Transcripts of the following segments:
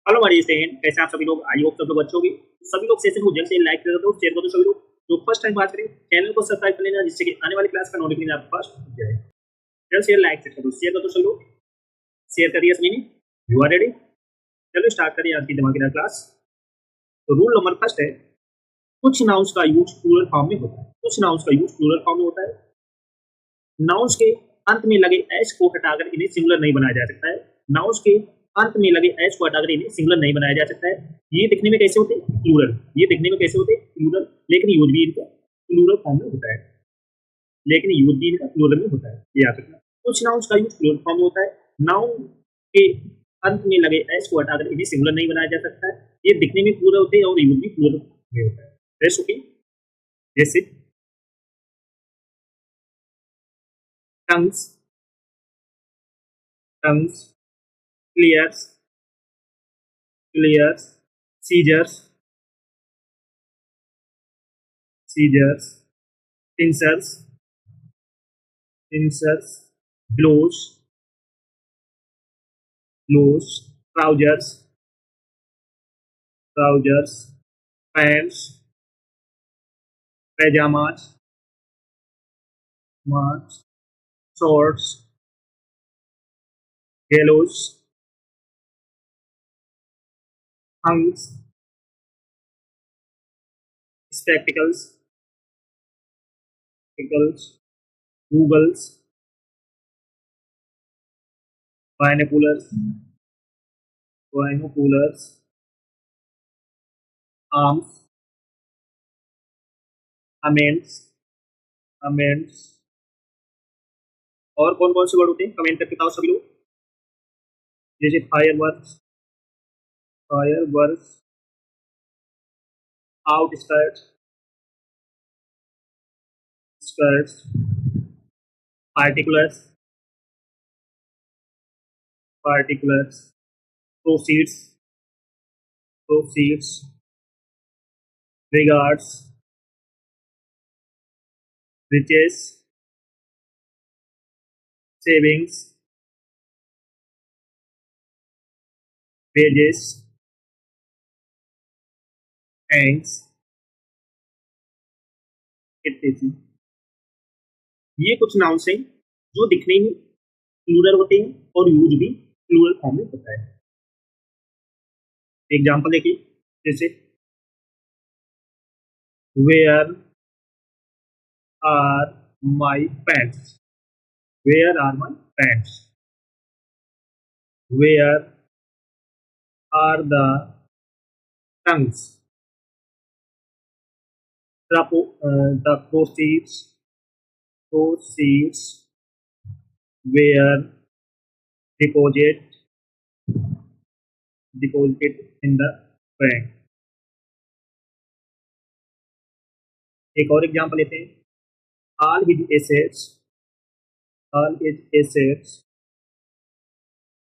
Hello हमारे student, कैसे आप सभी लोग? आई होप सब लोग अच्छे होंगे। सभी लोग सेशन को जल्द से लाइक कर दो, शेयर कर दो। सभी लोग जो फर्स्ट टाइम बात करें, चैनल को सब्सक्राइब कर लेना, जिससे कि आने वाली क्लास का नोटिफिकेशन आपके पास पहुंच जाए। जल्द से लाइक कर दो, शेयर कर दो। सभी लोग शेयर करिए। सभी ने यू आर रेडी? चलो स्टार्ट करिए आज की धमाकेदार क्लास। तो रूल नंबर फर्स्ट है, कुछ नाउन्स का यूज प्लूरल फॉर्म में होता है। कुछ नाउन्स का यूज प्लूरल फॉर्म में होता है। नाउन्स के अंत में लगे एस को हटाकर इन्हें सिंगुलर नहीं बनाया जा सकता है। नाउन्स के अंत में लगे एस को हटाकर इन्हें सिंगुलर नहीं बनाया जा सकता है। ये दिखने में कैसे होते हैं? प्लूरल। ये दिखने में कैसे होते हैं? प्लूरल। लेकिन यूज भी इनका प्लूरल फॉर्म में होता है। लेकिन यूज भी इनका प्लूरल में होता है, ये याद रखना। कुछ नाउन्स का यूज प्लूरल फॉर्म में होता है। नाउन के अंत में लगे एस को हटाकर इन्हें सिंगुलर नहीं बनाया जा सकता है। ये दिखने में प्लूरल होते हैं और यूज भी प्लूरल में होता है। जैसे कि जैसे tongs, tongs, pliers, pliers, scissors, scissors, pincers, pincers, blows, blows, trousers, trousers, pants, pajamas, mats, shorts, gallows, hunks, spectacles, spectacles, googles, binoculars, binoculars, arms, amends, amends। और कौन कौन से वर्ड होते हैं कमेंट करके बताओ सभी लोग। जैसे fire works, fire works, outskirts, skirts, particulars, particulars, proceeds, proceeds, regards, riches, savings, wages, thanks, etc। ये कुछ नाउन्स हैं जो दिखने में प्लूरल होते हैं और यूज भी प्लूरल फॉर्म में होता है। एग्जांपल देखिए, जैसे where are my pants, where are my pants, where are the tongs, the proceeds were deposited in the bank। एक और एग्जांपल लेते हैं, all his assets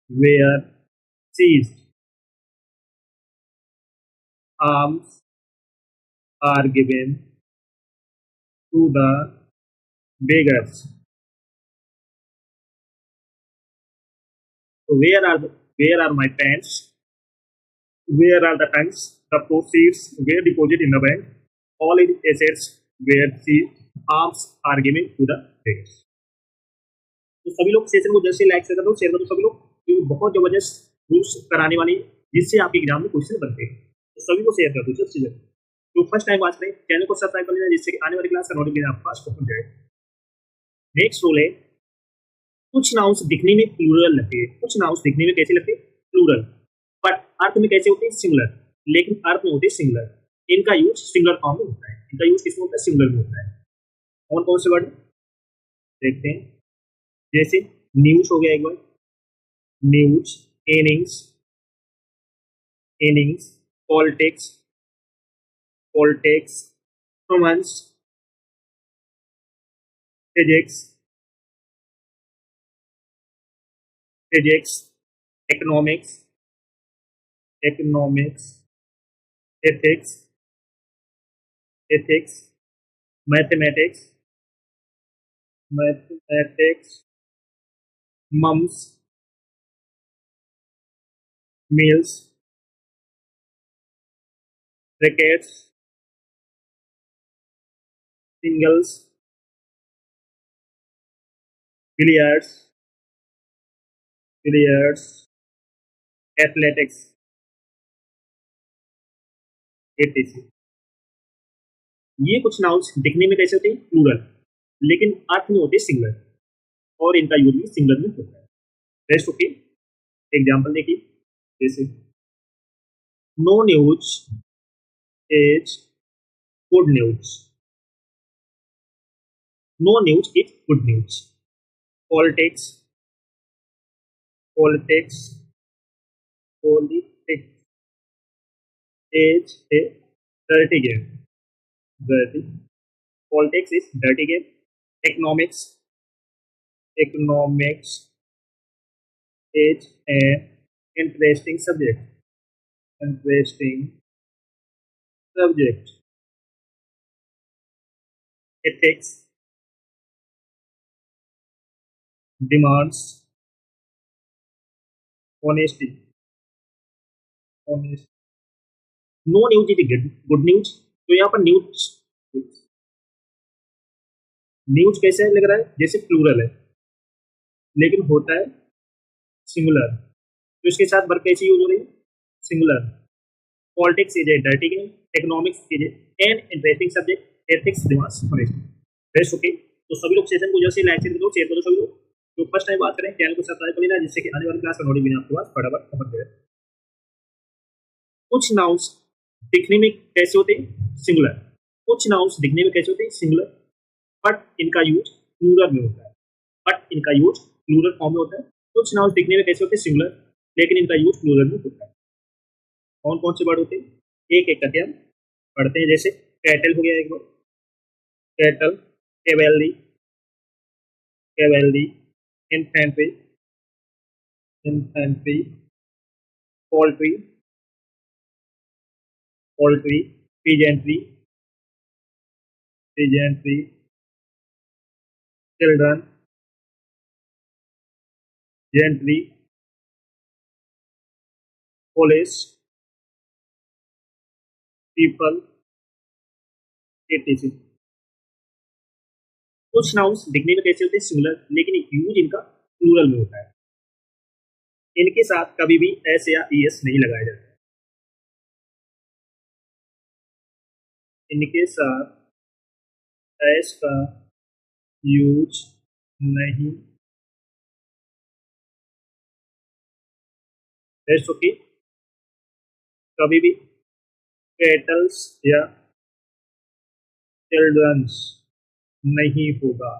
were seized, arms are given to the beggars। So where are my pants, where are the tanks, the proceeds were deposited in the bank, all his assets were seized, arms are given to the beggars। तो सभी लोग session को जैसे like कर दो, share कर दो सभी लोग, क्योंकि बहुत जबरदस्त रूल्स कराने वाले हैं जिससे आपके एग्जाम में क्वेश्चन बनते हैं। तो सभी को शेयर कर दो जल्द से जल्द। तो फर्स्ट टाइम वाच रहे चैनल को सब्सक्राइब कर लेना, जिससे कि आने वाली क्लास का नोटिफिकेशन आपके पास पहुंच जाए। नेक्स्ट रूल है, कुछ नाउन्स दिखने में प्लूरल लगते हैं। कुछ नाउन्स दिखने में कैसे लगते हैं? प्लूरल, बट अर्थ में कैसे होते हैं? सिंगुलर। लेकिन अर्थ में होते हैं सिंगुलर। इनका यूज सिंगुलर फॉर्म में होता है। इनका यूज किसमें होता है? सिंगुलर में होता है। कौन कौन से वर्ड देखते हैं? जैसे न्यूज हो गया एक बार, news, innings, innings, politics, politics, romance, physics, physics, economics, economics, ethics, ethics, mathematics, mathematics, mumps, measles, rackets, singles, billiards, billiards, athletics, etc. ये कुछ नाउन्स दिखने में कैसे होते हैं, प्लूरल, लेकिन अर्थ में होते सिंगुलर, और इनका यूज भी सिंगुलर में होता है। Rest okay. एग्जाम्पल देखिए, जैसे no news is good news, no news is good news. Politics, politics, politics is a dirty game. Dirty. Politics is dirty game. Economics. Economics is an interesting subject. Interesting subject. Ethics demands honesty. Honesty. No news is good news. तो यहाँ पर news, news कैसे लग रहा है, जैसे plural है लेकिन होता है सिंगुलर, तो इसके साथ वर्ब कैसे यूज हो रही है, singular. Politics is a dirty game, economics is an interesting subject, ethics demands honesty. Best okay. तो सभी लोग सेशन को जैसे लाइक शेयर करो सभी लोग। तो फर्स्ट टाइम बात करें, चैनल को सब्सक्राइब कर लेना, जिससे कि आने वाली क्लास का नोटिफिकेशन आपके पास फटाफट पहुंच जाए। कुछ नाउन्स दिखने में कैसे होते हैं, सिंगुलर। कुछ नाउन्स दिखने में कैसे होते हैं, सिंगुलर, बट इनका यूज प्लूरल में होता है, बट इनका यूज प्लूरल फॉर्म में होता है। कुछ नाउन्स दिखने में कैसे होते हैं, सिंगुलर, लेकिन इनका यूज प्लूरल में होता है। कौन कौन से वर्ड होते हैं, एक एक करके हम पढ़ते हैं। जैसे कैटल हो गया एक word, cattle, cavalry, cavalry, infantry, infantry, poultry, poultry, peasantry, peasantry, children, gentry, police, people, ETC. कुछ नाउन्स दिखने में कैसे होते हैं, सिंगुलर, लेकिन यूज इनका प्लूरल में होता है। इनके साथ कभी भी एस या ईएस नहीं लगाया जाता। इनके साथ एस का यूज नहीं, एस ओके, कभी भी कैटल्स या चिल्ड्रंस नहीं होगा।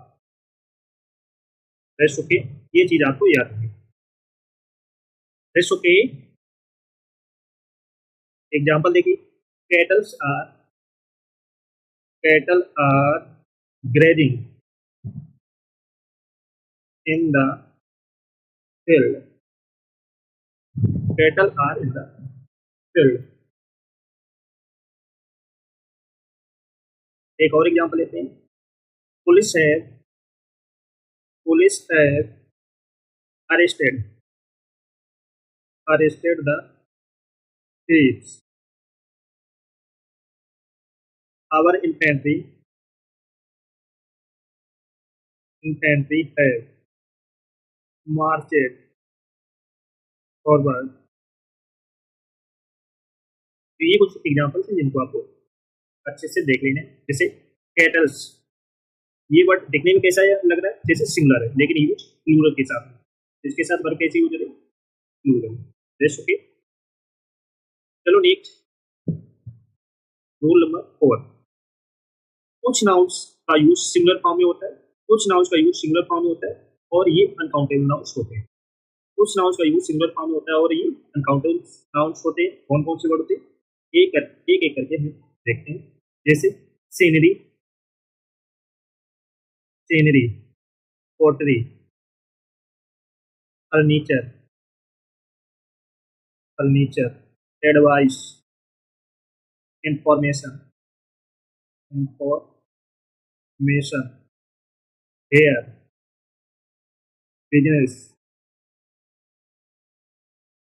एस ओके, ये चीज आपको याद रखनी। Yes okay. एग्जाम्पल देखिए, cattles are, cattle are grazing in the field. Cattle are in the field. एक और एग्जांपल लेते हैं, पुलिस है, पुलिस है arrested, arrested the thieves. Our infantry, infantry have marched forward. तो ये कुछ एग्जांपल्स हैं जिनको आपको अच्छे से देख लेना है। जैसे कैटल्स, ये वर्ड दिखने में कैसा लग रहा है, जैसे सिंगुलर है, लेकिन यूज प्लूरल के साथ। इसके साथ वर्ब कैसे यूज है, प्लूरल। Yes okay. चलो नेक्स्ट, रूल नंबर 4। कुछ नाउन्स का यूज सिंगुलर फॉर्म में होता है, कुछ नाउन्स का यूज सिंगुलर फॉर्म में होता है, और ये अनकाउंटेबल नाउन्स होते हैं। कुछ नाउन्स का यूज सिंगुलर फॉर्म में होता है और ये अनकाउंटेबल नाउन्स होते हैं। कौन कौन से वर्ड होते हैं, एक एक करके हम देखते हैं। जैसे scenery, scenery, pottery, furniture, furniture, advice, information, information, hair, business,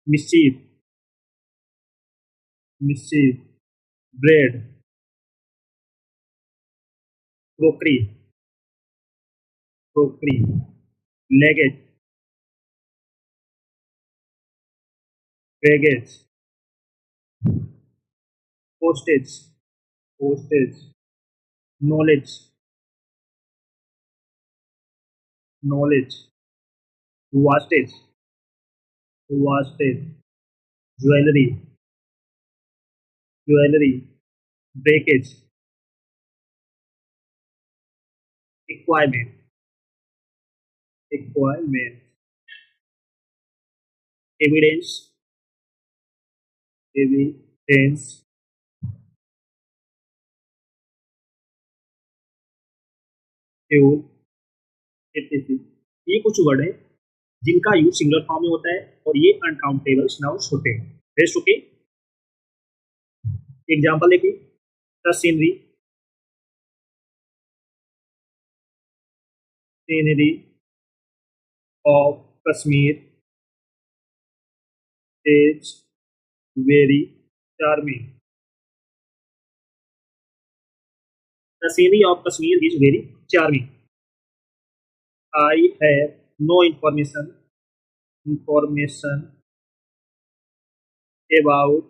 mischief, mischief, bread, crockery, crockery, luggage, baggage, postage, postage, knowledge, knowledge, wastage, wastage, jewellery, jewellery, breakage, acquirement, acquirement, evidence, evidence, fuel, etc। ये कुछ word है जिनका use singular form में होता है और ये uncountable nouns होते हैं। Rest okay. एग्जांपल देखिए, the scenery, scenery of Kashmir is very charming. The scenery of Kashmir is very charming. I have no information about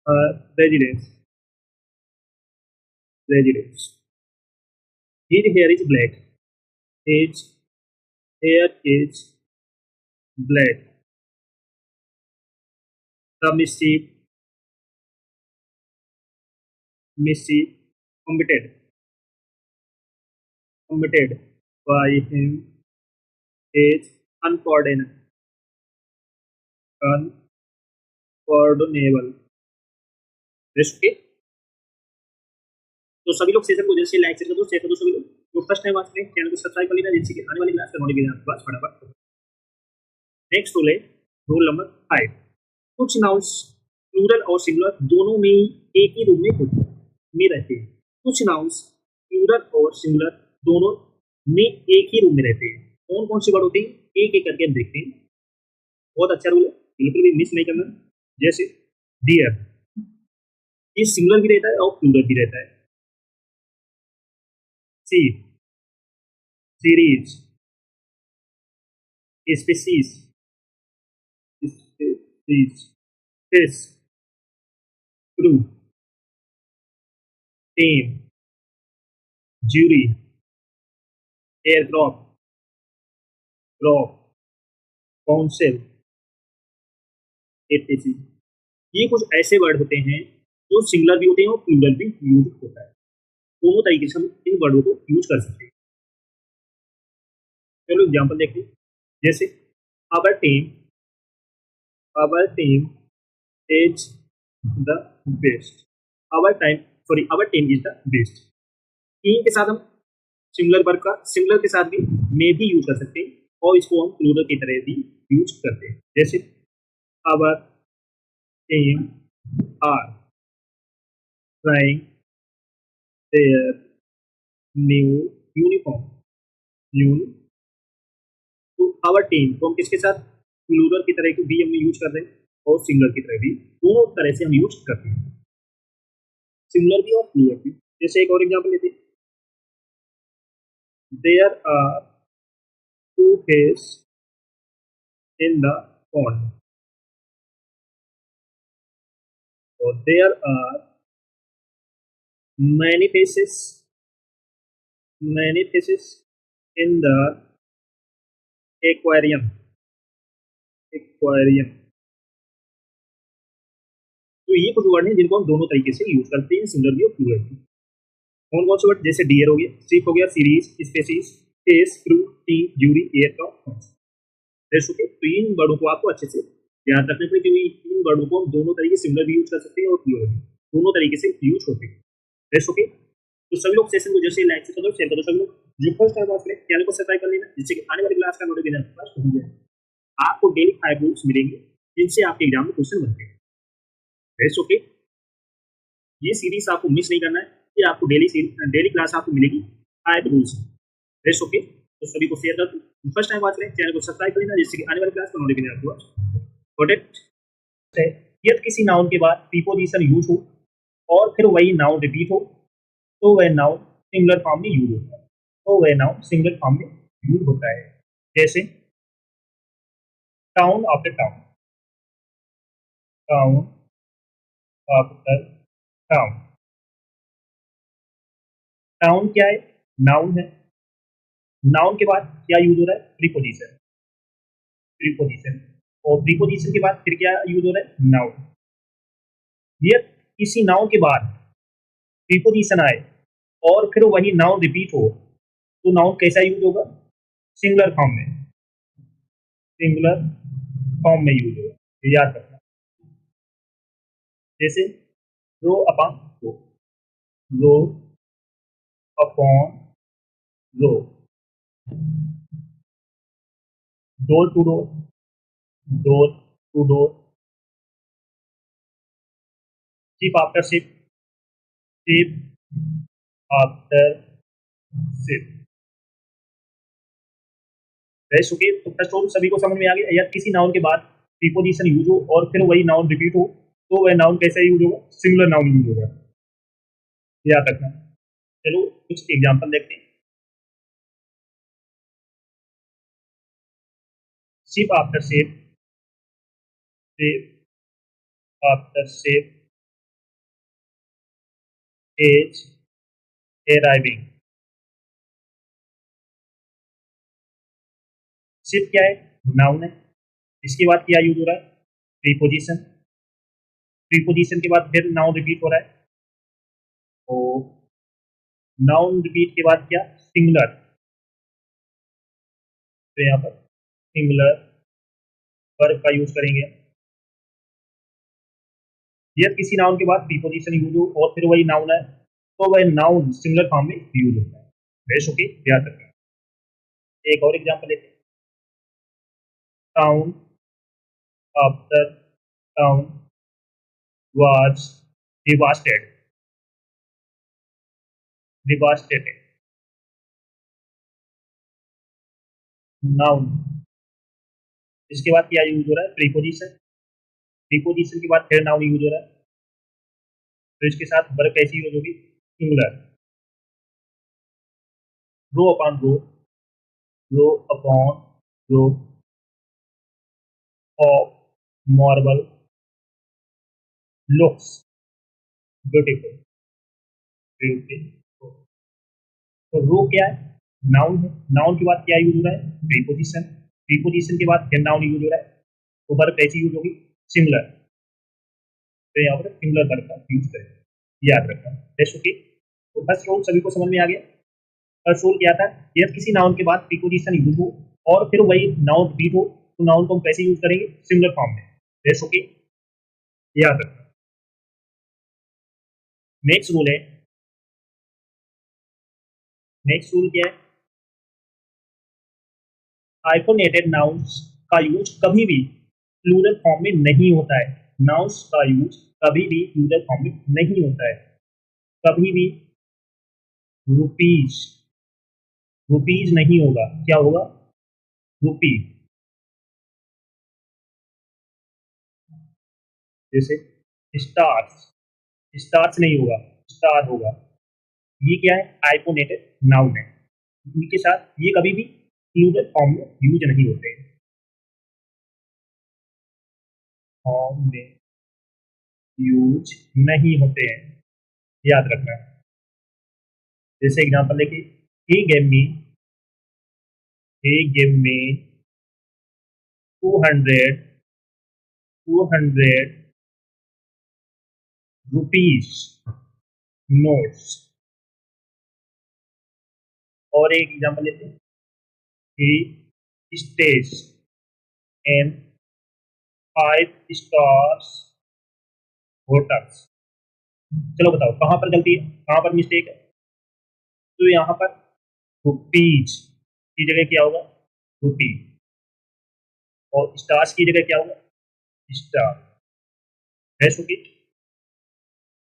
her residence. His hair is black. His hair is black. The mischief committed by him is unpardonable। Rest के। तो सभी लोग session को जैसे like कर दो, share कर दो। सभी लोग जो फर्स्ट टाइम वाच करें चैनल को सब्सक्राइब कर लेना, जिससे कि आने वाली क्लास का नोटिफिकेशन आपके पास फटाफट। नेक्स्ट रूल है रूल नंबर 5। कुछ नाउन्स प्लूरल और सिंगुलर दोनों में एक ही रूम में रहते हैं। कुछ नाउन्स प्लूरल और सिंगुलर दोनों में एक ही रूम में रहते हैं। कौन कौन से वर्ड होते हैं एक एक करके हम देखते हैं। बहुत अच्छा रूल है, बिल्कुल भी मिस नहीं करना। जैसे डियर, ये सिंगुलर भी रहता है और प्लूरल भी रहता है। सीप, series, species, fish, crew, team, jury, aircraft, crop, council, etc। ये कुछ ऐसे वर्ड होते हैं जो सिंगुलर भी होते हैं और प्लूरल भी यूज होता है। दोनों तरीके से हम इन वर्डों को यूज कर सकते हैं। चलो एग्जांपल देखते हैं। जैसे our team is the best. Our team is the best. Team के साथ हम सिंगुलर वर्ड का सिंगुलर के साथ भी में भी यूज कर सकते हैं और इसको हम प्लूरल की तरह भी यूज करते हैं। जैसे our team are trying their new uniform. तो आवर टीम को हम किसके साथ प्लूरल की तरह भी हम यूज कर रहे हैं और सिंगुलर की तरह भी, दोनों तरह से हम यूज करते हैं, सिंगुलर भी और प्लूरल भी। जैसे एक और एग्जांपल लेते हैं। There are two fish in the pond. और there are many fishes in the aquarium। तो ये कुछ वर्ड हैं जिनको हम दोनों तरीके से यूज करते हैं, सिंगुलर भी और प्लूरल भी। कौन कौन से वर्ड? जैसे डियर हो गया, सीप हो गया, series, species, fish, crew, team, jury, aircraft. Okay. तो इन वर्डों को आपको अच्छे से याद रखना चाहिए क्योंकि इन वर्डों को हम दोनों तरीके से सिंगुलर भी यूज कर सकते हैं और प्लूरल भी, दोनों तरीके से यूज होते हैं। ओके। तो सभी लोग सेशन को जैसे लाइक से करो, शेयर करो। सभी लोग जो फर्स्ट टाइम वाच करें चैनल को सब्सक्राइब कर लेना, जिससे कि आने वाली क्लास का नोटिफिकेशन आपके पास पहुंच जाए। आपको डेली 5 रूल्स मिलेंगे जिनसे आपके एग्जाम में क्वेश्चन बनते हैं। ओके। ये सीरीज आपको मिस नहीं करना है, ये आपको डेली क्लास आपको मिलेगी 5 रूल्स। ओके। तो सभी को शेयर कर दो। फर्स्ट टाइम वाच करें चैनल को सब्सक्राइब कर लेना, जिससे कि आने वाली क्लास का नोटिफिकेशन आपको यदि किसी नाउन के बाद प्रीपोजिशन यूज हो और फिर वही नाउन रिपीट हो तो वह नाउन सिंगुलर फॉर्म में यूज होता है। तो वह नाउन सिंगुलर फॉर्म में यूज होता है। जैसे town after town, town after town. Town क्या है? नाउन है। नाउन के बाद क्या यूज हो रहा है? प्रीपोजिशन। प्रीपोजिशन और प्रीपोजिशन के बाद फिर क्या यूज हो रहा है? नाउन। ये किसी नाउन के बाद प्रीपोजिशन आए और फिर वही नाउन रिपीट हो तो नाउन कैसा यूज होगा? सिंगुलर फॉर्म में। सिंगुलर फॉर्म में यूज होगा, ये याद रखना। जैसे row upon row, row upon row, door to door, door to door, ship after ship, ship after ship. Rest okay. तो फर्स्ट रूल सभी को समझ में आ गया। या किसी नाउन के बाद प्रीपोजिशन यूज हो और फिर वही नाउन रिपीट हो तो वह नाउन कैसा यूज होगा? सिंगुलर नाउन यूज होगा, याद रखना। चलो कुछ एग्जांपल देखते हैं। Ship after ship, ship after ship is arriving. Ship क्या है? नाउन है। इसके बाद क्या यूज हो रहा है? प्रीपोजिशन। प्रीपोजिशन के बाद फिर नाउन रिपीट हो रहा है। तो नाउन रिपीट के बाद क्या? सिंगुलर। तो यहाँ पर सिंगुलर वर्ब का यूज करेंगे। यदि किसी नाउन के बाद प्रीपोजिशन यूज हो और फिर वही नाउन है तो वह नाउन सिंगुलर फॉर्म में यूज होता है। बेस्ट ओके, याद रखना। एक और एग्जांपल लेते हैं। Town after town was devastated, devastated. Noun. इसके बाद क्या यूज हो रहा है? प्रीपोजिशन। प्रीपोजिशन के बाद फिर नाउन यूज हो रहा है। तो इसके साथ वर्ब कैसी यूज होगी? Singular. Row upon row, row upon row of marble looks beautiful, beautiful. तो रो क्या है? नाउन है। नाउन के बाद क्या यूज हो रहा है? प्रीपोजिशन। प्रीपोजिशन के बाद फिर नाउन यूज हो रहा है। तो वर्ब कैसी यूज होगी? सिंगुलर। तो यहाँ पर सिंगुलर वर्ब का यूज करें, याद रखना। Next okay. तो फर्स्ट रूल सभी को समझ में आ गया। फर्स्ट रूल क्या था? यदि किसी नाउन के बाद प्रीपोजिशन यूज हो और फिर वही नाउन रिपीट हो तो नाउन को हम कैसे यूज करेंगे? सिंगुलर फॉर्म में। नेक्स्ट ओके, याद रखना। नेक्स्ट रूल है, नेक्स्ट रूल क्या है? हाइफोनेटेड नाउन्स का यूज कभी भी प्लूरल फॉर्म में नहीं होता है। नाउन्स का यूज कभी भी प्लूरल फॉर्म में नहीं होता है। कभी भी रुपीज, रुपीज नहीं होगा। क्या होगा? रुपी। जैसे स्टार्स, स्टार्स नहीं होगा, स्टार होगा। ये क्या है? हाइफोनेटेड नाउन है। इनके साथ ये कभी भी प्लूरल फॉर्म में यूज नहीं होते हैं। फॉर्म में यूज नहीं होते हैं, याद रखना। जैसे एग्जांपल देखिए, he gave me, he gave me 200, 200 rupees notes। और एक एग्जांपल लेते हैं, he stays in 5 stars hotels। चलो बताओ कहाँ पर गलती है, कहाँ पर मिस्टेक है? तो यहाँ पर रुपीज की जगह क्या होगा? रुपी। और स्टार्स की जगह क्या होगा? स्टार। है सुखी।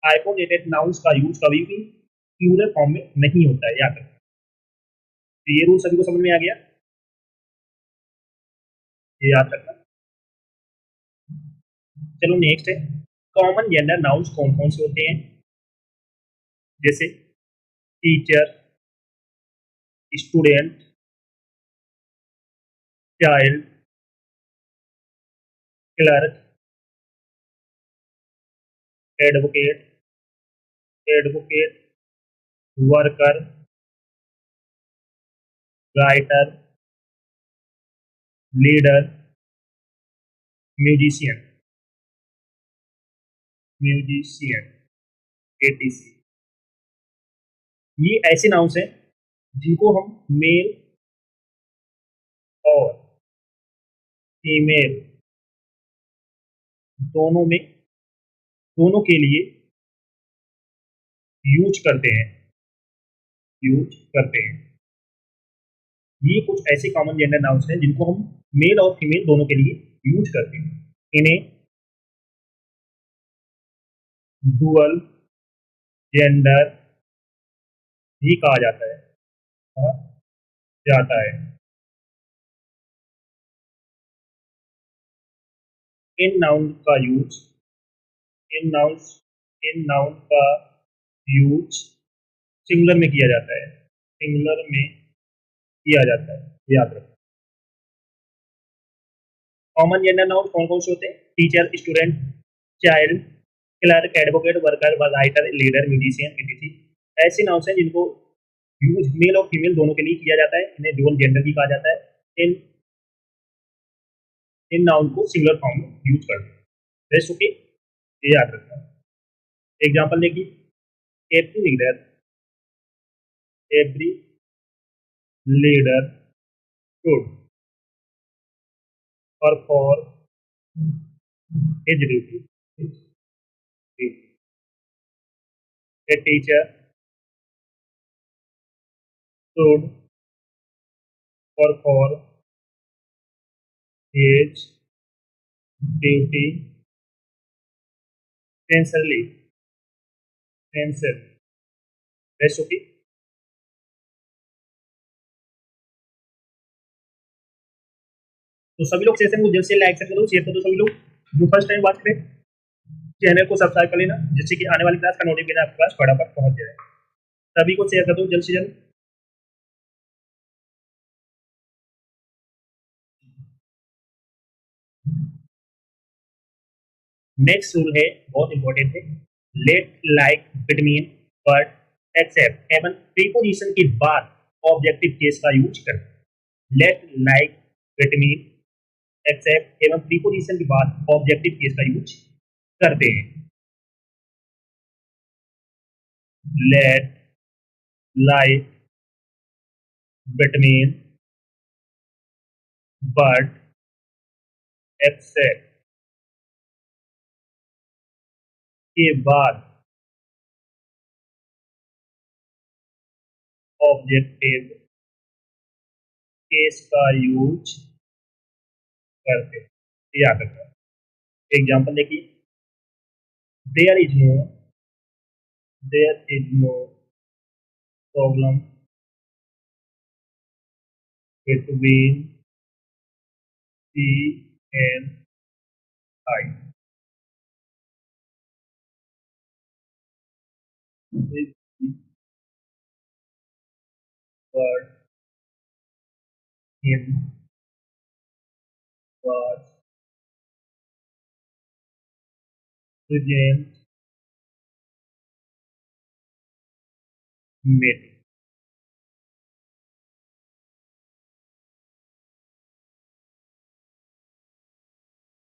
हाइपोनेटेड नाउन्स का यूज कभी भी प्लूरल फॉर्म में नहीं होता है, याद रखना। तो ये रूल सभी को समझ में आ गया, ये याद रखना। चलो नेक्स्ट है, कॉमन जेंडर नाउन्स कौन कौन से होते हैं? जैसे teacher, student, child, clerk, advocate, advocate, worker, writer, leader, musician, musician, ETC. ये ऐसे नाउन्स हैं जिनको हम मेल और फीमेल दोनों के लिए यूज करते हैं, यूज करते हैं। ये कुछ ऐसे कॉमन जेंडर नाउन्स हैं जिनको हम मेल और फीमेल दोनों के लिए यूज करते हैं। इन्हें डुअल जेंडर भी कहा जाता है, कहा जाता है। इन नाउन का use in nouns in noun का यूज सिंगुलर में किया जाता है, सिंगुलर में किया जाता है, याद रखो। कॉमन जेंडर नाउन कौन कौन से होते हैं? Teacher, student, child, clerk, advocate, worker, writer, leader, musician, ETC. ऐसे नाउन्स हैं जिनको यूज मेल और फीमेल दोनों के लिए किया जाता है। इन्हें ड्यूअल जेंडर भी कहा जाता है। इन इन नाउन को सिंगुलर फॉर्म में यूज करते हैं। रेस्ट ओके, ये याद रखना। एग्जाम्पल देखिए, every leader should perform his duty, a teacher should perform his duty sincerely. That's okay. तो सभी लोग सेशन को जल्द से लाइक कर दो, शेयर कर दो। सभी लोग जो फर्स्ट टाइम बात करें, चैनल को सब्सक्राइब कर लेना, जिससे कि आने वाली क्लास का नोटिफिकेशन आपके पास फटाफट पहुंच जाए। सभी को शेयर कर दो जल्द से जल्द। नेक्स्ट रूल है, बहुत इंपॉर्टेंट है, let, like, between, but, except एवं प्रीपोजिशन के बाद ऑब्जेक्टिव केस का यूज करते। लेट, लाइक, बिटवीन, एक्सेप्ट एवं प्रीपोजिशन के बाद ऑब्जेक्टिव केस का यूज करते हैं। Let, like, between, but, except के बाद ऑब्जेक्टिव केस का यूज करते हैं, याद रखना। एग्जाम्पल देखिए, there is no problem between C and I. This word him was present meeting.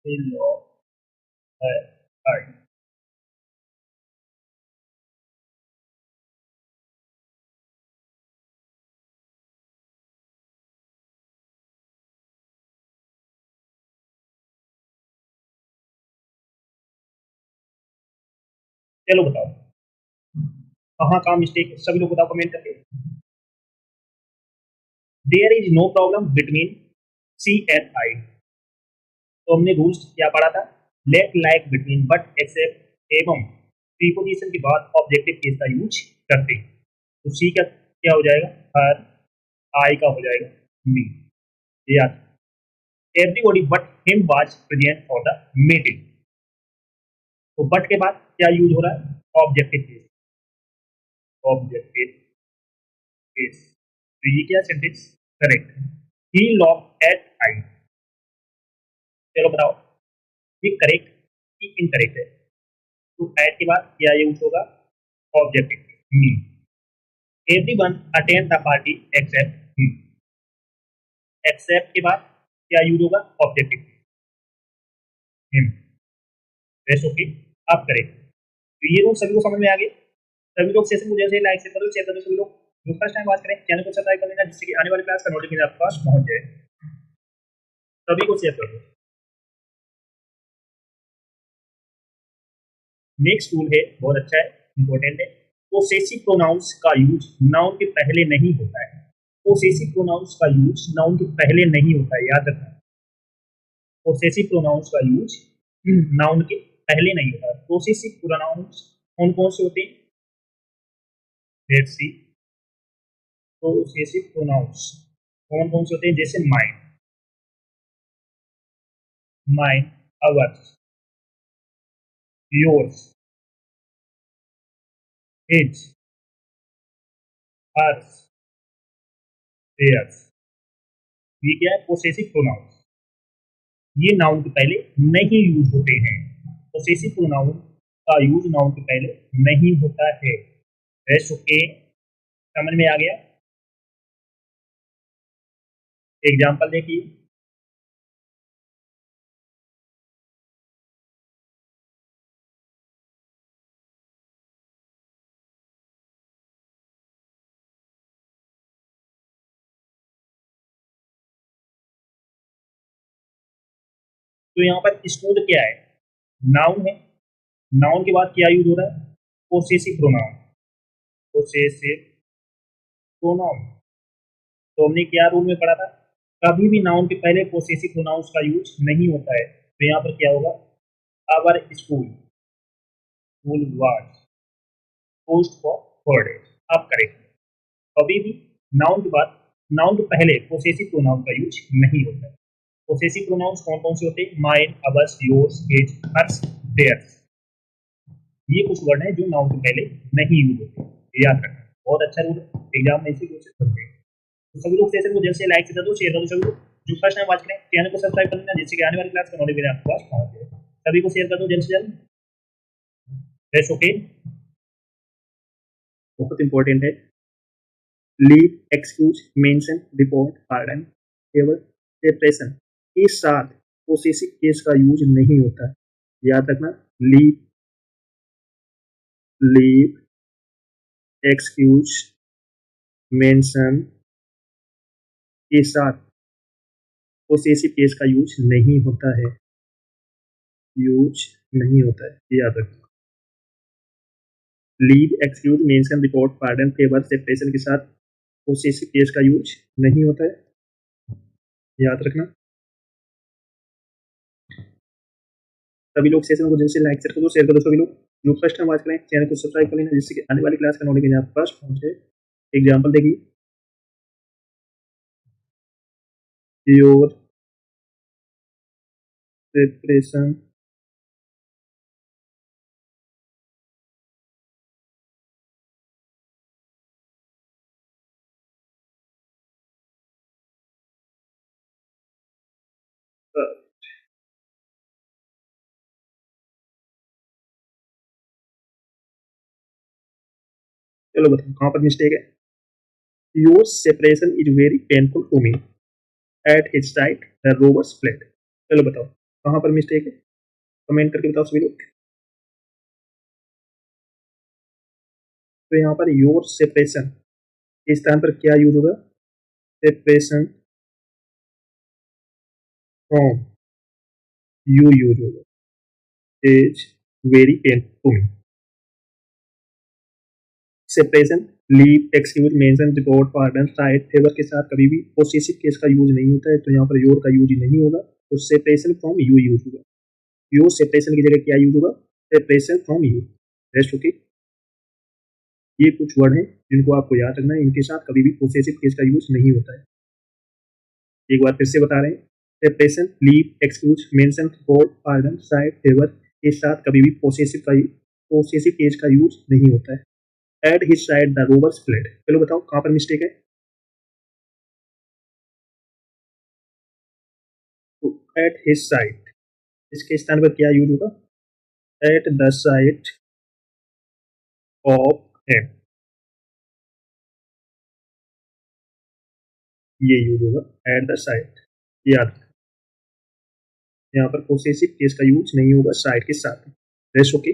Hello, hi. चलो बताओ कहाँ कहाँ मिस्टेक है, सभी लोग बताओ कमेंट करके। There is no problem between C and I. तो हमने रूल्स क्या पढ़ा था? Let, like, between, but, except एवं प्रीपोजिशन के बाद ऑब्जेक्टिव केस का यूज करते हैं। तो सी का क्या हो जाएगा? हर, आई का हो जाएगा मी। याद, everybody but him was present for the meeting. तो बट के बाद क्या यूज हो रहा है? Objective case, objective case. तो ये क्या सेंटेंस करेक्ट है। ही लॉक एट नाइट। चलो बताओ ये करेक्ट कि इनकरेक्ट है? तो एट के बाद क्या यूज होगा? ऑब्जेक्टिव ही। Everyone attend the party except he. Except के बाद क्या यूज होगा? Objective him. Rest okay. आप करें। तो ये रूल सभी को समझ में आ गए। सभी लोग सेशन को जैसे लाइक से करो, शेयर करो। सभी लोग जो फर्स्ट टाइम बात करें चैनल को सब्सक्राइब कर लेना, जिससे कि आने वाली क्लास का नोटिफिकेशन आपके पास पहुंच जाए। सभी को शेयर कर दो। नेक्स्ट रूल है, बहुत अच्छा है, इंपॉर्टेंट है। पोसेसिव प्रोनाउंस का यूज नाउन के पहले नहीं होता है। पोसेसिव प्रोनाउंस का यूज नाउन के पहले नहीं होता है, याद रखना। पोसेसिव प्रोनाउंस का यूज नाउन के पहले नहीं होता। पोसेसिव प्रोनाउंस कौन कौन से होते हैं? Let's see. पोसेसिव प्रोनाउंस कौन कौन से होते हैं? जैसे mine, mine, ours, yours, his, hers, theirs. ये क्या है? Possessive pronounce. ये नाउन के पहले नहीं यूज होते हैं। पोसेसिव प्रोनाउन का यूज नाउन के पहले नहीं होता है। रेस्ट ओके, समझ में आ गया? एग्जाम्पल देखिए। तो यहाँ पर स्टूड क्या है? नाउन है। नाउन के बाद क्या यूज हो रहा है? Possessive pronoun, possessive pronoun. तो हमने क्या रूल में पढ़ा था? कभी भी नाउन के पहले पोसेसिव प्रोनाउंस का यूज नहीं होता है। तो यहाँ पर क्या होगा? Our school, school was, post for third age. आप करेक्ट। कभी भी नाउन के बाद, नाउन के पहले पोसेसिव प्रोनाउन का यूज नहीं होता है। पोसेसिव प्रोनाउंस कौन कौन से होते हैं? Mine, ours, yours, his, hers, theirs. ये कुछ वर्ड हैं जो नाउन के पहले नहीं यूज होते, याद रखना। बहुत अच्छा रूल है, एग्जाम में इसी क्वेश्चन बनते हैं। तो सभी लोग सेशन को जल्द से लाइक से कर दो, शेयर कर दो। सभी लोग जो फर्स्ट टाइम वॉच करें चैनल को सब्सक्राइब कर लेना, जिससे कि आने वाली क्लास का नोटिफिकेशन आपके पास पहुंच जाए। सभी को शेयर कर दो जल्द से जल्द। That's okay. बहुत इंपॉर्टेंट है। Leave, excuse, mention, report, pardon, favour, separation के साथ पोसेसिव केस का यूज नहीं होता है, याद रखना। लीव, लीव, एक्सक्यूज, मेंशन के साथ पोसेसिव केस का यूज नहीं होता है, यूज नहीं होता है, याद रखना। Leave, excuse, mention, report, pardon, favour, separation के साथ पोसेसिव केस का यूज नहीं होता है, याद रखना। सभी लोग सेशन को जल्द से लाइक कर दो, शेयर कर दो। सभी लोग जो फर्स्ट टाइम वॉच करें चैनल को सब्सक्राइब कर लेना, जिससे कि आने वाली क्लास का नोटिफिकेशन आपके पास पहुंचे। एग्जाम्पल देखिए। योर सेपरेशन चलो बताओ कहाँ पर मिस्टेक है? Your separation is very painful to me, at his side the rovers fled. चलो बताओ कहाँ पर मिस्टेक है? कमेंट करके बताओ सभी लोग। तो यहाँ पर योर सेपरेशन इस स्थान पर क्या यूज होगा? सेपरेशन फ्रॉम यू यूज होगा, is very painful to me. Separation, leave, excuse, mention, report, pardon, side, favour के साथ कभी भी पोसेसिव केस का यूज नहीं होता है। तो यहाँ पर योर का यूज नहीं होगा, तो सेपरेशन फ्रॉम यू यूज होगा। योर सेपरेशन की जगह क्या यूज होगा? Separation from you. Rest okay. ये कुछ वर्ड हैं जिनको आपको याद रखना है, इनके साथ कभी भी पोसेसिव केस का यूज नहीं होता है। एक बार फिर से बता रहे हैं। Separation, leave, excuse, mention, report, pardon, side, favour के साथ कभी भी पोसेसिव केस का यूज नहीं होता है। At his side the rovers fled. चलो बताओ कहाँ पर मिस्टेक है। तो एट हिज साइड, इसके स्थान पर क्या यूज होगा, at the side of him, ये यूज होगा एट द साइड। याद, यहाँ पर पोसेसिव केस का यूज नहीं होगा साइड के साथ। Rest okay.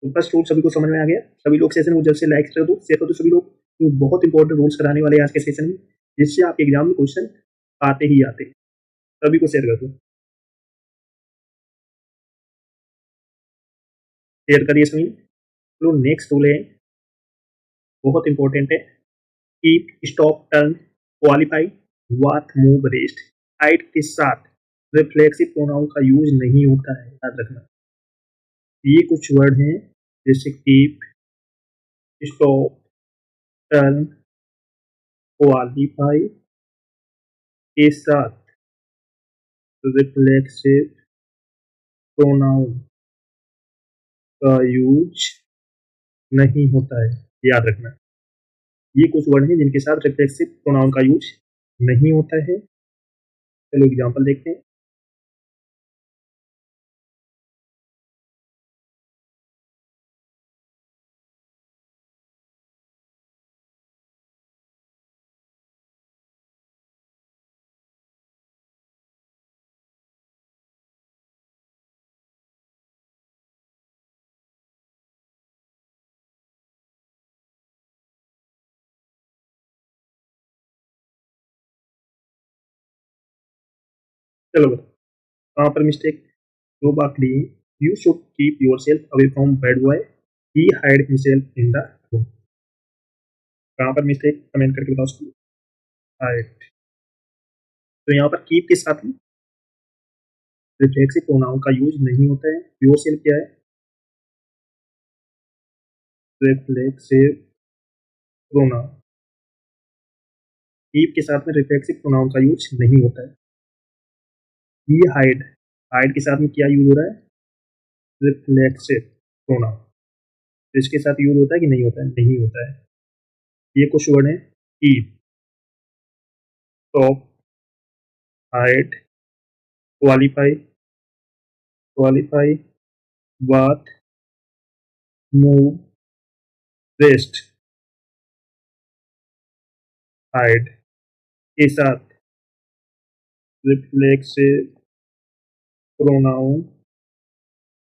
तो फर्स्ट रूल सभी को समझ में आ गया। सभी लोग सेशन को जल्द से लाइक कर दो, शेयर कर दो सभी लोग। तो बहुत इंपॉर्टेंट रूल्स कराने वाले हैं आज के सेशन में, जिससे आपके एग्जाम में क्वेश्चन आते ही आते। सभी को शेयर कर दो। शेयर करिए सभी। तो नेक्स्ट रूल है, बहुत इंपॉर्टेंट है। कीप, स्टॉप, टर्न, क्वालिफाई, वाट, मूव, रेस्ट, हाइट के साथ रिफ्लेक्सिव प्रोनाउन का यूज नहीं होता है, याद रखना। ये कुछ वर्ड हैं जैसे कीप, स्टॉप, टर्न, क्वालिफाई के साथ रिफ्लेक्सिव प्रोनाउन का यूज नहीं होता है, याद रखना। ये कुछ वर्ड हैं जिनके साथ रिफ्लेक्सिव प्रोनाउन का यूज नहीं होता है। चलो एग्जांपल देखते हैं। चलो बताओ कहाँ पर मिस्टेक। दो बात ली, you should keep yourself away from bad boy, he hide himself in the room. कहाँ पर मिस्टेक कमेंट करके बताओ उसको। हाइड, तो यहाँ पर कीप के साथ में रिफ्लेक्सिव प्रोनाउन का यूज नहीं होता है। योर सेल्फ क्या है, रिफ्लेक्सिव प्रोनाउन। कीप के साथ में रिफ्लेक्सिव प्रोनाउन का यूज नहीं होता है। ही हाइड, हाइड के साथ में क्या यूज हो रहा है, रिफ्लेक्सिव प्रोनाउन। इसके साथ यूज होता है कि नहीं होता है, नहीं होता है। ये कुछ वर्ड है, कीप, टॉप, हाइड, क्वालिफाई, वाट, मूव, रेस्ट, हाइड के साथ रिफ्लेक्सिव प्रोनाउन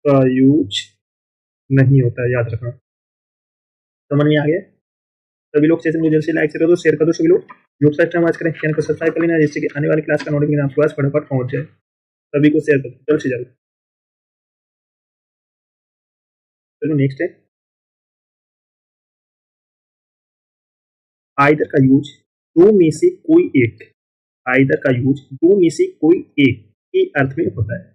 का यूज नहीं होता है, याद रखना। समझ में आ गया। सभी लोग सेशन को जल्द से लाइक कर दो, शेयर कर दो सभी लोग। जो फर्स्ट टाइम आज करें चैनल को सब्सक्राइब कर लेना, जिससे कि आने वाली क्लास का नोटिफिकेशन आपके पास फटाफट पहुंच जाए। सभी को शेयर कर दो जल्द से जल्द। चलो नेक्स्ट है, आइदर का यूज दो में से कोई एक, आइदर का यूज दो में से कोई एक के अर्थ में होता है।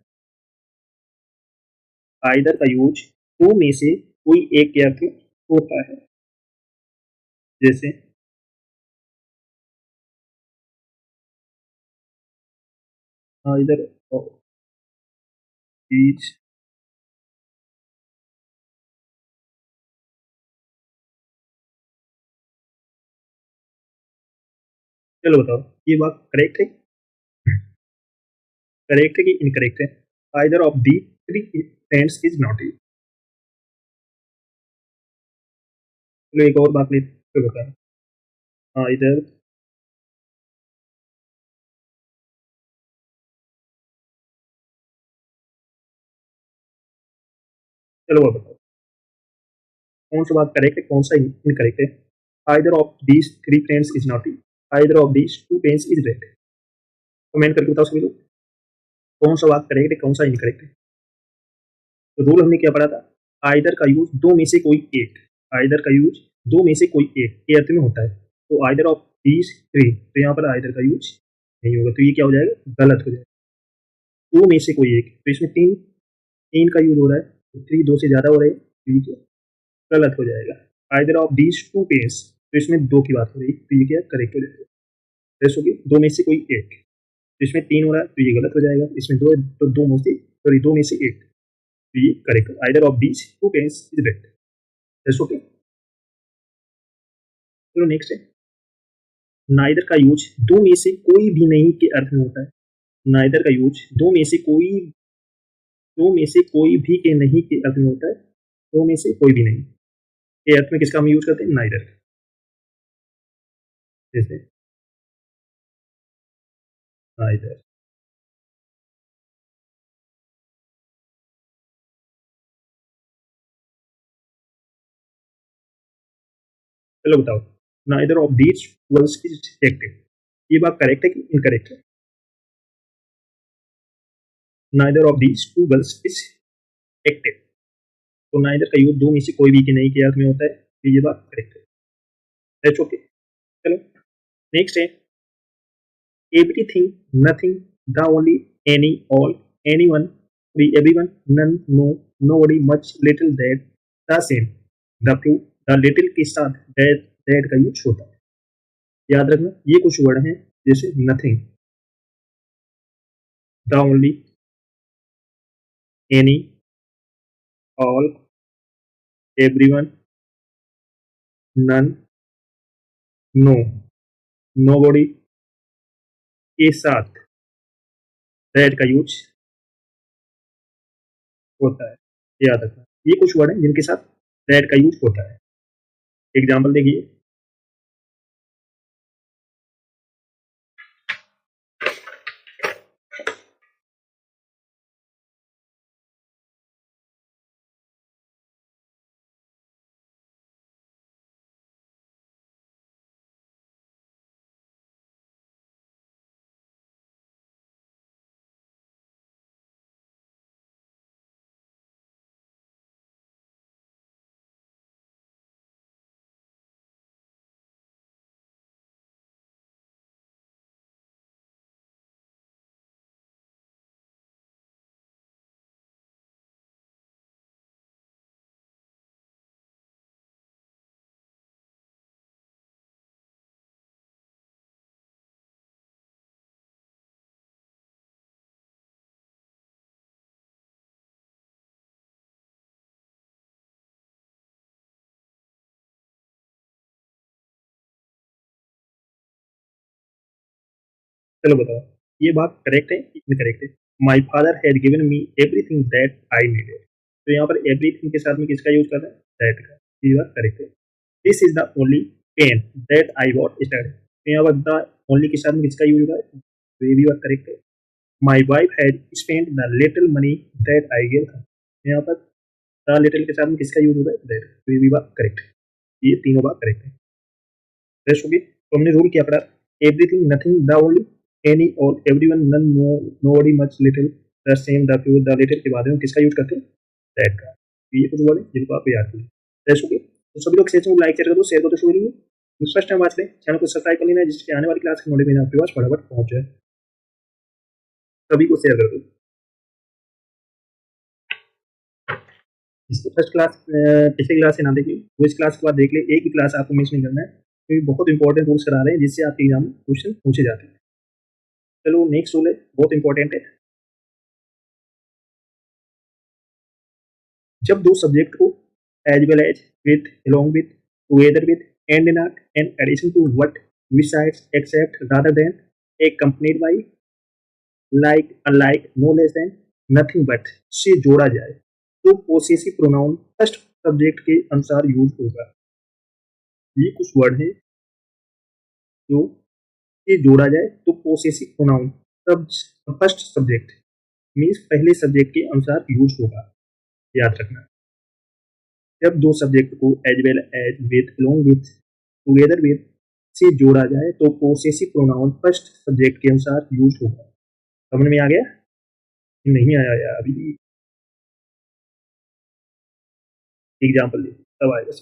आइदर का यूज दो में से कोई एक के अर्थ में होता है। जैसे आइदर ऑफ दीज, चलो बताओ ये बात करेक्ट है, करेक्ट है कि इनकरेक्ट है। Either of the three friends is not it. चलो एक और बात लेते फिर बताओ। आइदर, चलो अब बताओ कौन सा बात करेक्ट है, कौन सा इनकरेक्ट है। Either of these three friends is not it, either of these two pens is red. Comment करके बताओ सभी लोग कौन सा बात करेक्ट है, कौन सा इनकरेक्ट है। तो रूल हमने क्या पढ़ा था, आइदर का यूज दो में से कोई एक, आइदर का यूज दो में से कोई एक के अर्थ में होता है। तो आइदर ऑफ दीज थ्री, तो यहाँ पर आइदर का यूज नहीं होगा, तो ये क्या हो जाएगा, गलत हो जाएगा। दो में से कोई एक, तो इसमें तीन, तीन का यूज हो रहा है, तो थ्री दो से ज्यादा हो रहा है, तो ये क्या गलत हो जाएगा। Either of these two pens, तो इसमें दो की बात हो रही है, तो ये क्या करेक्ट हो जाएगा। जैसे होगी दो में से कोई एक, तो इसमें तीन हो रहा है, तो ये गलत हो जाएगा। इसमें दो, तो दो में से, सॉरी दो में से एक, तो ये correct, either of these two pens is red. That's okay. चलो नेक्स्ट है, नाइदर का यूज दो में से कोई भी नहीं के अर्थ में होता है। नाइदर का यूज दो में से कोई भी के नहीं के अर्थ में होता है। दो में से कोई भी नहीं के अर्थ में किसका हम यूज करते हैं? नाइदर। जैसे नाइदर, चलो बताओ, neither of these words is active, ये बात करेक्ट है कि इनकरेक्ट है? Neither of these to girls is active, तो नाइदर का यूज दो में से कोई भी के नहीं के अर्थ में होता है, तो ये बात करेक्ट है। That's okay. चलो नेक्स्ट है, everything, nothing, the only, any, all, anyone, everyone, none, no, nobody, much, little, that, the same, the few, the little के साथ दैट का यूज होता है। याद रखना ये कुछ वर्ड हैं जैसे nothing, the only, any, all, everyone, none, no, nobody के साथ दैट का यूज होता है। याद रखना ये कुछ वर्ड हैं जिनके साथ दैट का यूज होता है। एग्जाम्पल देखिए, चलो बताओ ये बात करेक्ट है कि इनकरेक्ट है? My father had given me everything that I needed, तो यहाँ पर एवरीथिंग के साथ में किसका यूज कर रहे हैं? दैट का। ये बात करेक्ट है। This is the only pen that I what start, तो यहाँ पर द ओनली के साथ में किसका यूज होगा? तो ये भी बात करेक्ट है। My wife had spend the little money that I give her, यहाँ पर द लिटिल के साथ में किसका यूज होगा? दैट, तो ये भी बात करेक्ट है। ये तीनों बात करेक्ट है। रेस्ट होगी, तो हमने रूल क्या पढ़ा? Everything, nothing, the only, any, all, everyone, none, no, nobody, much, little, the same, the few, the little के बाद में किसका यूज करते हैं? दैट का। तो ये कुछ वर्ड है जिनको आप याद करें। रेस्ट होगी, तो सभी लोग सेशन को लाइक कर दो, शेयर कर दो, शुरू करेंगे। फर्स्ट टाइम वाच लें, चैनल को सब्सक्राइब कर लेना जिससे आने वाली क्लास की नोटिफिकेशन आपके पास फटाफट पहुंच जाए। सभी को शेयर कर दो। इसको फर्स्ट क्लास पिछली क्लास से ना देखिए, वो इस क्लास के बाद देख ले, एक ही क्लास आपको मिस नहीं करना है, क्योंकि बहुत इंपॉर्टेंट रूल्स करा रहे हैं जिससे आपके एग्जाम में क्वेश्चन पूछे जाते हैं। चलो नेक्स्ट रूल है, बहुत इंपॉर्टेंट है। जब दो सब्जेक्ट को as well as, with, along with, together with, and not, and addition to, what, besides, except, rather than, accompanied by, like, unlike, no less than, nothing but से जोड़ा जाए तो पोसेसिव प्रोनाउन फर्स्ट सब्जेक्ट के अनुसार use होगा। ये कुछ word है जो ये जोड़ा जाए तो पोसेसिव प्रोनाउन सब फर्स्ट सब्जेक्ट मीन्स पहले सब्जेक्ट के अनुसार यूज होगा। याद रखना, जब दो सब्जेक्ट को as well as, with, along with, together with से जोड़ा जाए तो पोसेसिव प्रोनाउन फर्स्ट सब्जेक्ट के अनुसार यूज होगा। समझ में आ गया? नहीं आया यार अभी? एग्जाम्पल देखो तब आएगा।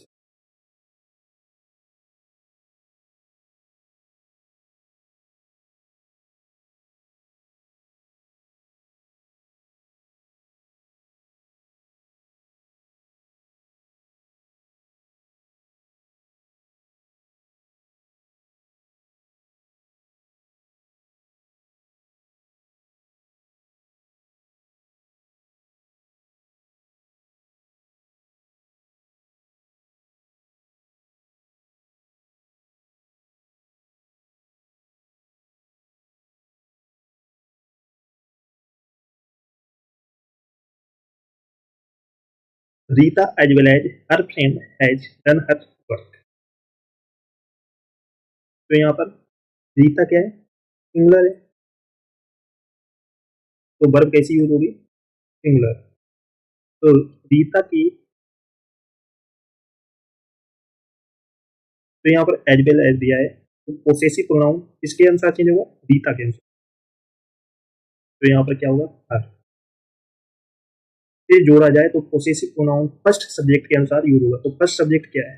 Rita as well as her friend has done her work. तो यहाँ पर रीता क्या है, सिंगुलर है, तो वर्ब कैसी यूज होगी, सिंगुलर। तो रीता की, तो यहाँ पर एज वेल एज दिया है, तो पोसेसिव प्रोनाउन किसके अनुसार चेंज होगा, रीता के अनुसार। तो यहाँ पर क्या होगा, हर से जोड़ा जाए तो पोसेसिव प्रोनाउन फर्स्ट सब्जेक्ट के अनुसार यूज होगा। तो फर्स्ट सब्जेक्ट क्या है,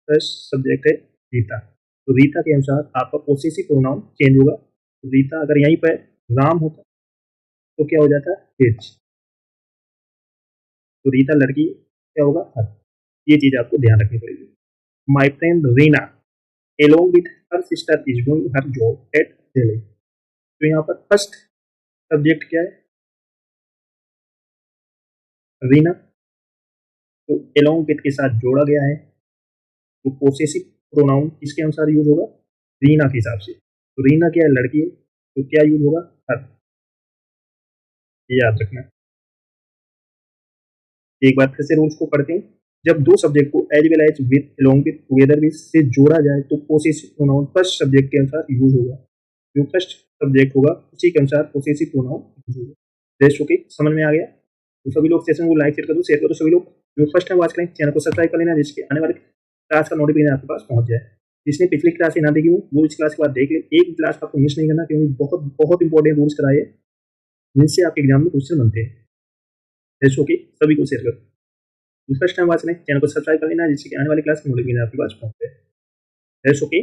फर्स्ट सब्जेक्ट है रीता। तो रीता के अनुसार आपका पोसेसिव प्रोनाउन चेंज होगा। तो रीता अगर यहीं पर नाम होता तो क्या हो जाता है, हिज। तो रीता लड़की क्या होगा, हर। ये चीज आपको ध्यान रखनी पड़ेगी। My friend Reena along with her sister is doing her job at Delhi। तो यहाँ पर फर्स्ट सब्जेक्ट क्या है, रीना। तो along with के साथ जोड़ा गया है, तो पोसेसिव प्रोनाउन किसके अनुसार यूज होगा, रीना के हिसाब से। तो रीना क्या है, लड़की है, तो क्या यूज होगा, हर। ये याद रखना। एक बार फिर से रूल्स को पढ़ते हैं। जब दो सब्जेक्ट को as well as with, along with, together with से जोड़ा जाए तो पोसेसिव प्रोनाउन फर्स्ट सब्जेक्ट के अनुसार यूज होगा। जो फर्स्ट सब्जेक्ट होगा उसी के अनुसार पोसेसिव प्रोनाउन यूज होगा। रेस्ट ओके, समझ में आ गया। तो सभी लोग सेशन को लाइक शेयर करो सभी लोग। जो फर्स्ट टाइम वॉच करें चैनल को सब्सक्राइब कर लेना, जिसके आने वाले क्लास का नोटिफिकेशन आपके पास पहुंच जाए। जिसने पिछली क्लास से ना देखी हो वो इस क्लास के बाद देख ले। एक क्लास आपको मिस नहीं करना, क्योंकि बहुत बहुत इंपॉर्टेंट रूल्स कराए जिनसे आपके एग्जाम में क्वेश्चन बनते हैं। रेस्ट ओके, सभी को शेयर करो। फर्स्ट टाइम वॉच करें चैनल को सब्सक्राइब कर लेना, जिससे कि आने वाली क्लास की नोटिफिकेशन आपके पास पहुंचे। That's okay.